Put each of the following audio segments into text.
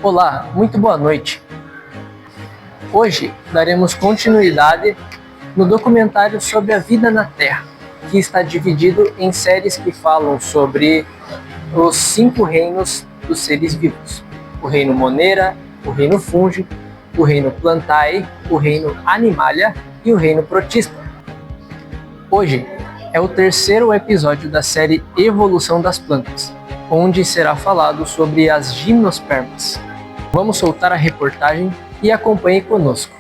Olá, muito boa noite. Hoje daremos continuidade no documentário sobre a vida na Terra, que está dividido em séries que falam sobre os 5 reinos dos seres vivos: o reino Monera, o reino Fungi, o reino Plantae, o reino Animalia e o reino Protista. Hoje é o 3º episódio da série Evolução das Plantas, onde será falado sobre as gimnospermas. Vamos soltar a reportagem e acompanhe conosco.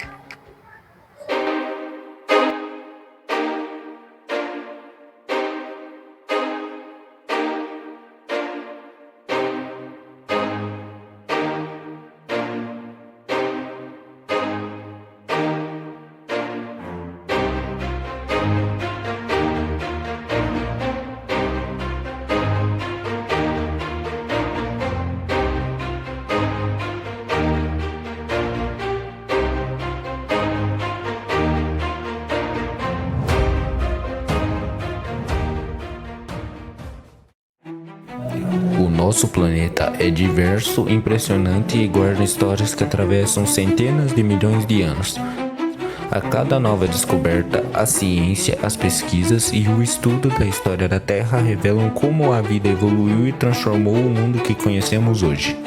O nosso planeta é diverso, impressionante e guarda histórias que atravessam centenas de milhões de anos. A cada nova descoberta, a ciência, as pesquisas e o estudo da história da Terra revelam como a vida evoluiu e transformou o mundo que conhecemos hoje.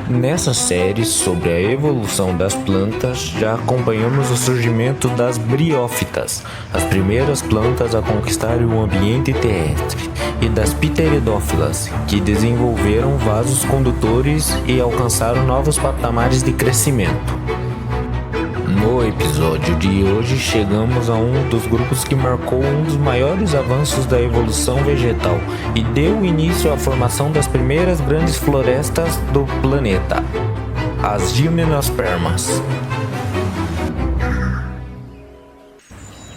Nessa série sobre a evolução das plantas, já acompanhamos o surgimento das briófitas, as primeiras plantas a conquistar o ambiente terrestre, e das pteridófilas, que desenvolveram vasos condutores e alcançaram novos patamares de crescimento. No episódio de hoje, chegamos a um dos grupos que marcou um dos maiores avanços da evolução vegetal e deu início à formação das primeiras grandes florestas do planeta, as gimnospermas.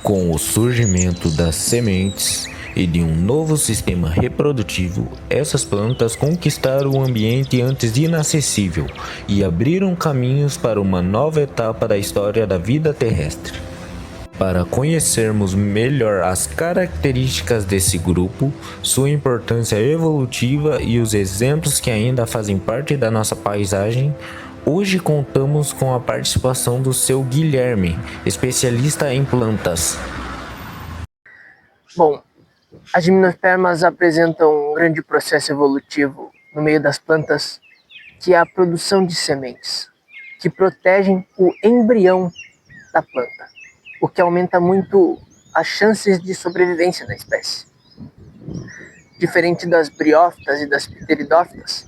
Com o surgimento das sementes e de um novo sistema reprodutivo, essas plantas conquistaram o ambiente antes inacessível e abriram caminhos para uma nova etapa da história da vida terrestre. Para conhecermos melhor as características desse grupo, sua importância evolutiva e os exemplos que ainda fazem parte da nossa paisagem, hoje contamos com a participação do seu Guilherme, especialista em plantas. Bom, as gimnospermas apresentam um grande processo evolutivo no meio das plantas, que é a produção de sementes, que protegem o embrião da planta, o que aumenta muito as chances de sobrevivência da espécie. Diferente das briófitas e das pteridófitas,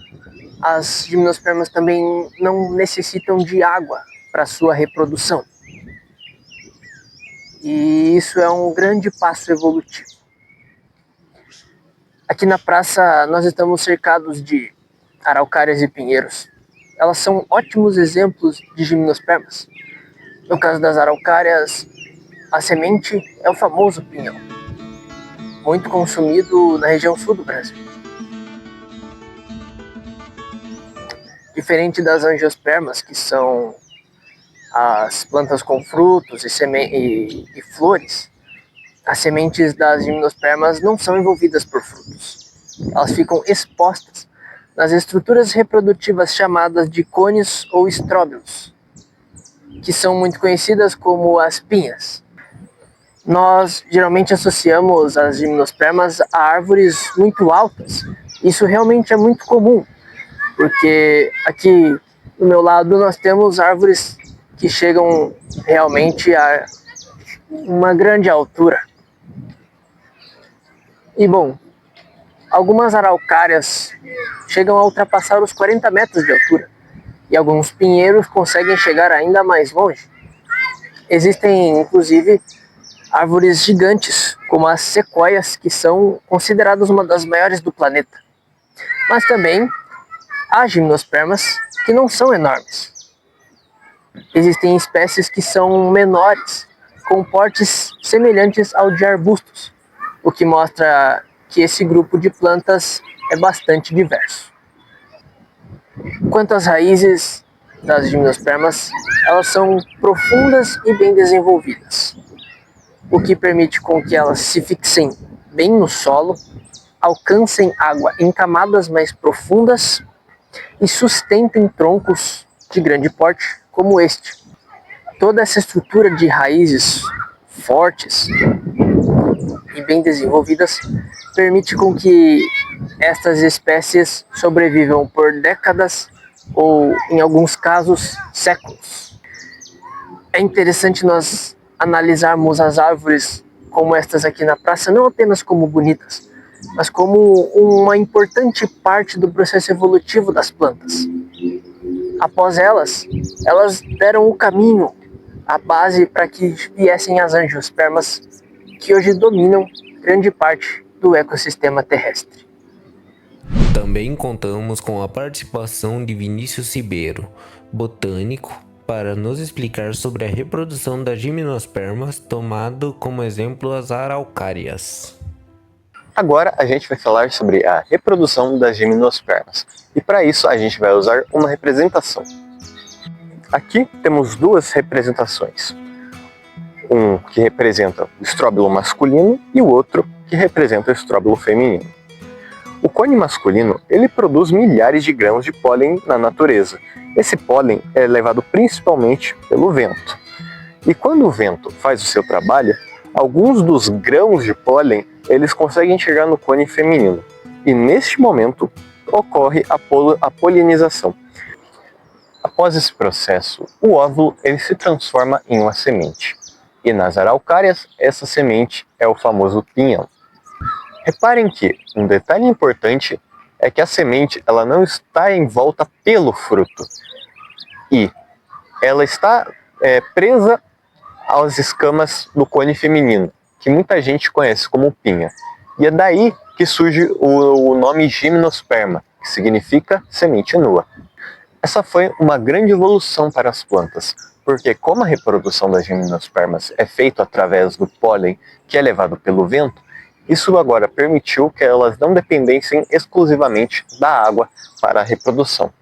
as gimnospermas também não necessitam de água para sua reprodução. E isso é um grande passo evolutivo. Aqui na praça nós estamos cercados de araucárias e pinheiros. Elas são ótimos exemplos de gimnospermas. No caso das araucárias, a semente é o famoso pinhão, muito consumido na região sul do Brasil. Diferente das angiospermas, que são as plantas com frutos e flores, as sementes das gimnospermas não são envolvidas por frutos. Elas ficam expostas nas estruturas reprodutivas chamadas de cones ou estróbilos, que são muito conhecidas como as pinhas. Nós geralmente associamos as gimnospermas a árvores muito altas. Isso realmente é muito comum, porque aqui do meu lado nós temos árvores que chegam realmente a uma grande altura. E bom, algumas araucárias chegam a ultrapassar os 40 metros de altura, e alguns pinheiros conseguem chegar ainda mais longe. Existem, inclusive, árvores gigantes, como as sequoias, que são consideradas uma das maiores do planeta. Mas também há gimnospermas que não são enormes. Existem espécies que são menores, com portes semelhantes ao de arbustos, o que mostra que esse grupo de plantas é bastante diverso. Quanto às raízes das gimnospermas, elas são profundas e bem desenvolvidas, o que permite com que elas se fixem bem no solo, alcancem água em camadas mais profundas e sustentem troncos de grande porte como este. Toda essa estrutura de raízes fortes e bem desenvolvidas permite com que estas espécies sobrevivam por décadas ou, em alguns casos, séculos. É interessante nós analisarmos as árvores como estas aqui na praça, não apenas como bonitas, mas como uma importante parte do processo evolutivo das plantas. Após elas deram o caminho, a base para que viessem as angiospermas, que hoje dominam grande parte do ecossistema terrestre. Também contamos com a participação de Vinícius Ribeiro, botânico, para nos explicar sobre a reprodução das gimnospermas, tomando como exemplo as araucárias. Agora a gente vai falar sobre a reprodução das gimnospermas, e para isso a gente vai usar uma representação. Aqui temos duas representações, um que representa o estróbilo masculino e o outro que representa o estróbilo feminino. O cone masculino ele produz milhares de grãos de pólen na natureza. Esse pólen é levado principalmente pelo vento. E quando o vento faz o seu trabalho, alguns dos grãos de pólen eles conseguem chegar no cone feminino. E neste momento ocorre a polinização. Após esse processo, o óvulo ele se transforma em uma semente. E nas araucárias, essa semente é o famoso pinhão. Reparem que um detalhe importante é que a semente ela não está envolta pelo fruto. E ela está presa às escamas do cone feminino, que muita gente conhece como pinha. E é daí que surge o nome gimnosperma, que significa semente nua. Essa foi uma grande evolução para as plantas, porque como a reprodução das gimnospermas é feita através do pólen que é levado pelo vento, isso agora permitiu que elas não dependessem exclusivamente da água para a reprodução.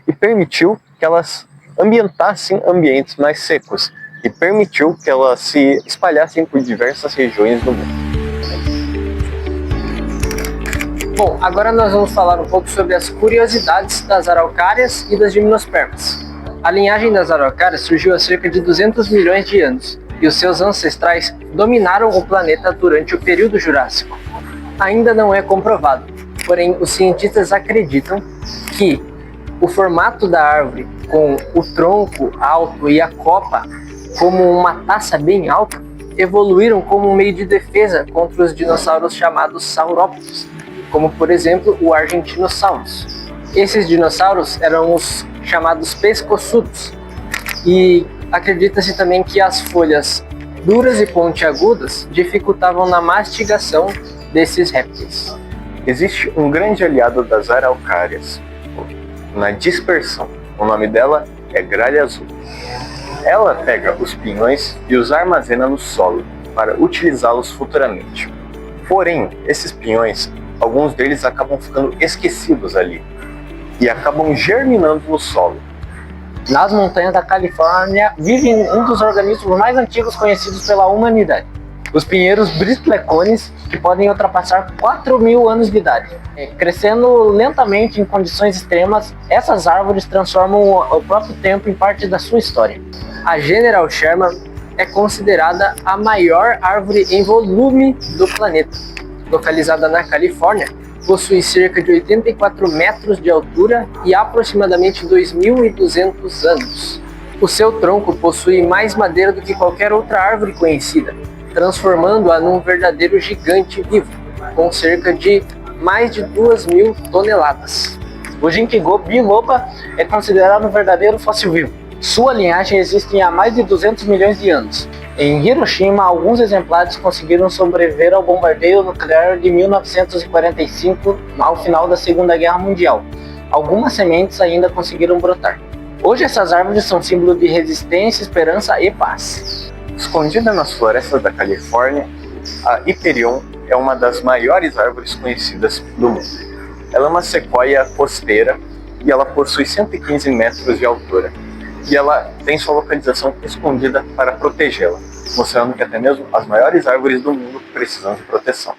E permitiu que elas ambientassem ambientes mais secos, e permitiu que elas se espalhassem por diversas regiões do mundo. Bom, agora nós vamos falar um pouco sobre as curiosidades das araucárias e das gimnospermas. A linhagem das araucárias surgiu há cerca de 200 milhões de anos, e os seus ancestrais dominaram o planeta durante o período Jurássico. Ainda não é comprovado, porém os cientistas acreditam que o formato da árvore, com o tronco alto e a copa como uma taça bem alta, evoluíram como um meio de defesa contra os dinossauros chamados saurópodes, como por exemplo o Argentinosaurus. Esses dinossauros eram os chamados pescoçudos, e acredita-se também que as folhas duras e pontiagudas dificultavam na mastigação desses répteis. Existe um grande aliado das araucárias na dispersão. O nome dela é gralha azul. Ela pega os pinhões e os armazena no solo para utilizá-los futuramente. Porém, esses pinhões, alguns deles acabam ficando esquecidos ali e acabam germinando no solo. Nas montanhas da Califórnia vive um dos organismos mais antigos conhecidos pela humanidade, os pinheiros bristlecones, que podem ultrapassar 4.000 anos de idade. Crescendo lentamente em condições extremas, essas árvores transformam o próprio tempo em parte da sua história. A General Sherman é considerada a maior árvore em volume do planeta. Localizada na Califórnia, possui cerca de 84 metros de altura e aproximadamente 2.200 anos. O seu tronco possui mais madeira do que qualquer outra árvore conhecida, transformando-a num verdadeiro gigante vivo, com cerca de mais de 2.000 toneladas. O ginkgo biloba é considerado um verdadeiro fóssil vivo. Sua linhagem existe há mais de 200 milhões de anos. Em Hiroshima, alguns exemplares conseguiram sobreviver ao bombardeio nuclear de 1945, ao final da Segunda Guerra Mundial. Algumas sementes ainda conseguiram brotar. Hoje essas árvores são símbolo de resistência, esperança e paz. Escondida nas florestas da Califórnia, a Hyperion é uma das maiores árvores conhecidas do mundo. Ela é uma sequoia costeira e ela possui 115 metros de altura. E ela tem sua localização escondida para protegê-la, mostrando que até mesmo as maiores árvores do mundo precisam de proteção.